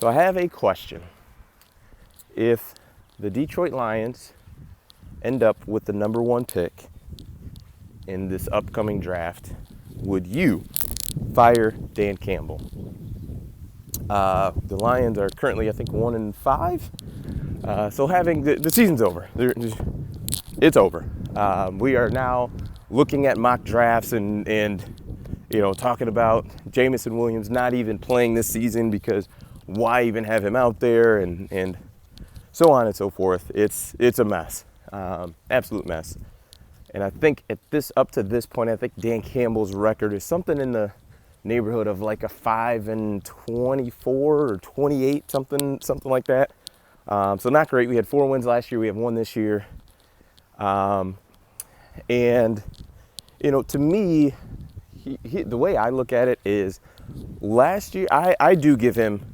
So I have a question. If the Detroit Lions end up with the number 1 pick in this upcoming draft, would you fire Dan Campbell? The Lions are currently, I think, 1-5. So having the season's over. It's over. We are now looking at mock drafts and talking about Jamison Williams not even playing this season because why even have him out there and so on and so forth. It's a mess, absolute mess. And I think up to this point, I think Dan Campbell's record is something in the neighborhood of like a 5-24 or 28, something like that. So not great. We had 4 wins last year. We have 1 this year. To me, the way I look at it is last year, I do give him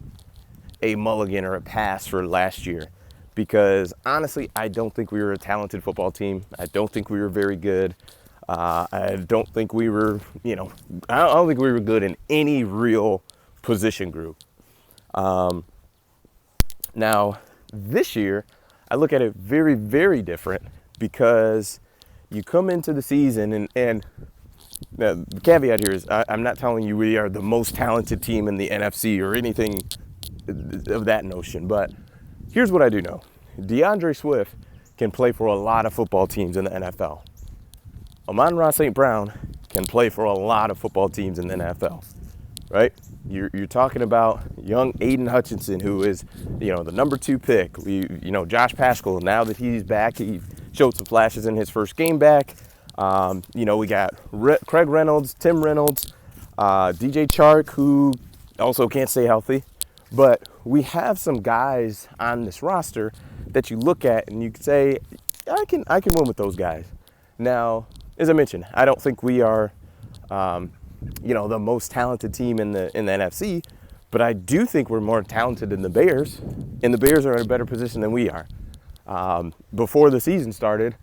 a mulligan or a pass for last year because honestly, I don't think we were a talented football team. I don't think we were very good. I don't think we were, I don't think we were good in any real position group. Now, this year, I look at it very, very different because you come into the season and the caveat here is I'm not telling you we are the most talented team in the NFC or anything of that notion, but here's what I do know. DeAndre Swift can play for a lot of football teams in the NFL. Amon-Ra St. Brown can play for a lot of football teams in the NFL, right? You're talking about young Aiden Hutchinson, who is, the number 2 pick. Josh Paschal, now that he's back, he showed some flashes in his first game back. We got Craig Reynolds, Tim Reynolds, DJ Chark, who also can't stay healthy. But we have some guys on this roster that you look at and you can say, I can win with those guys. Now, as I mentioned, I don't think we are, the most talented team in the NFC, but I do think we're more talented than the Bears, and the Bears are in a better position than we are. Before the season started,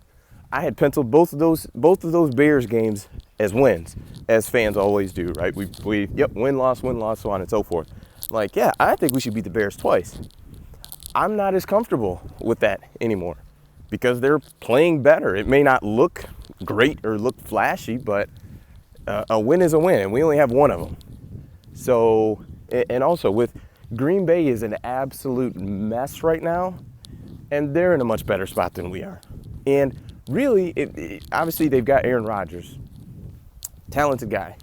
I had penciled both of those Bears games as wins, as fans always do, right? We win, loss, so on and so forth. Like, yeah, I think we should beat the Bears twice. I'm not as comfortable with that anymore because they're playing better. It may not look great or look flashy, but a win is a win, and we only have 1 of them. So, and also with Green Bay is an absolute mess right now, and they're in a much better spot than we are. And really, obviously they've got Aaron Rodgers, talented guy.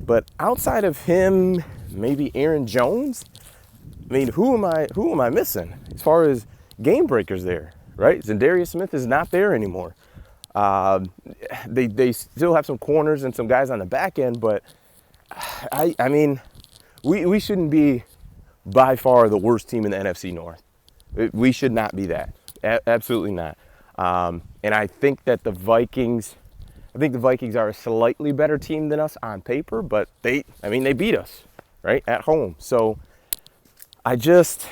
But outside of him, maybe Aaron Jones, I mean, who am I missing as far as game breakers there, right? Za'Darius Smith is not there anymore. They still have some corners and some guys on the back end, but I mean, we shouldn't be by far the worst team in the NFC North. We should not be that. Absolutely not. And I think that the Vikings are a slightly better team than us on paper, but they beat us, right, at home. So it's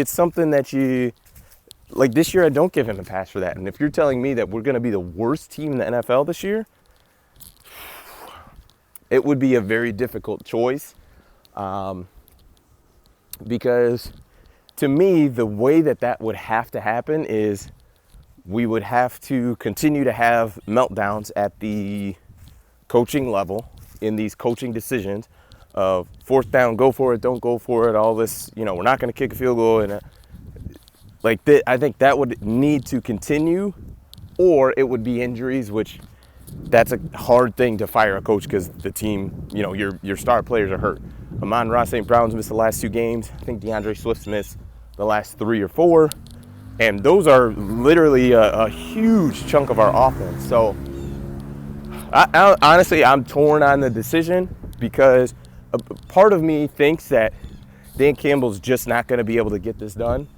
something that you, like this year, I don't give him a pass for that. And if you're telling me that we're going to be the worst team in the NFL this year, it would be a very difficult choice. Because to me, the way that would have to happen is we would have to continue to have meltdowns at the coaching level in these coaching decisions of 4th down, go for it, don't go for it, all this, we're not going to kick a field goal. And I think that would need to continue, or it would be injuries, which that's a hard thing to fire a coach because the team, your star players are hurt. Amon-Ra St. Brown's missed the last 2 games. I think DeAndre Swift's missed the last 3 or 4. And those are literally a huge chunk of our offense. So, honestly, I'm torn on the decision because a part of me thinks that Dan Campbell's just not going to be able to get this done.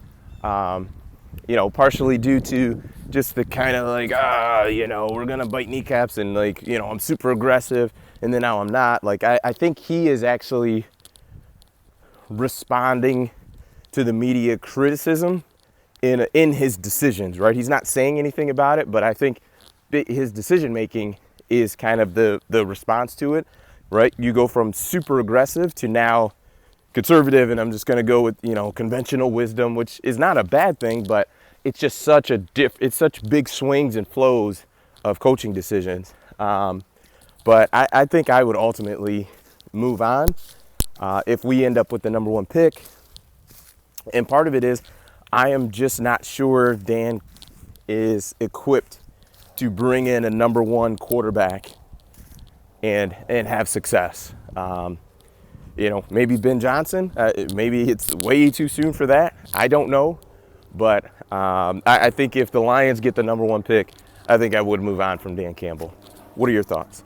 Partially due to just the kind of like, we're going to bite kneecaps and I'm super aggressive and then now I'm not. I think he is actually responding to the media criticism in his decisions, right? He's not saying anything about it, but I think his decision making is kind of the response to it, right? You go from super aggressive to now conservative and I'm just going to go with, conventional wisdom, which is not a bad thing, but it's just it's such big swings and flows of coaching decisions. But I think I would ultimately move on if we end up with the number one pick. And part of it is I am just not sure Dan is equipped to bring in a number one quarterback and have success. Maybe Ben Johnson, maybe it's way too soon for that. I don't know. But I think if the Lions get the number one pick, I think I would move on from Dan Campbell. What are your thoughts?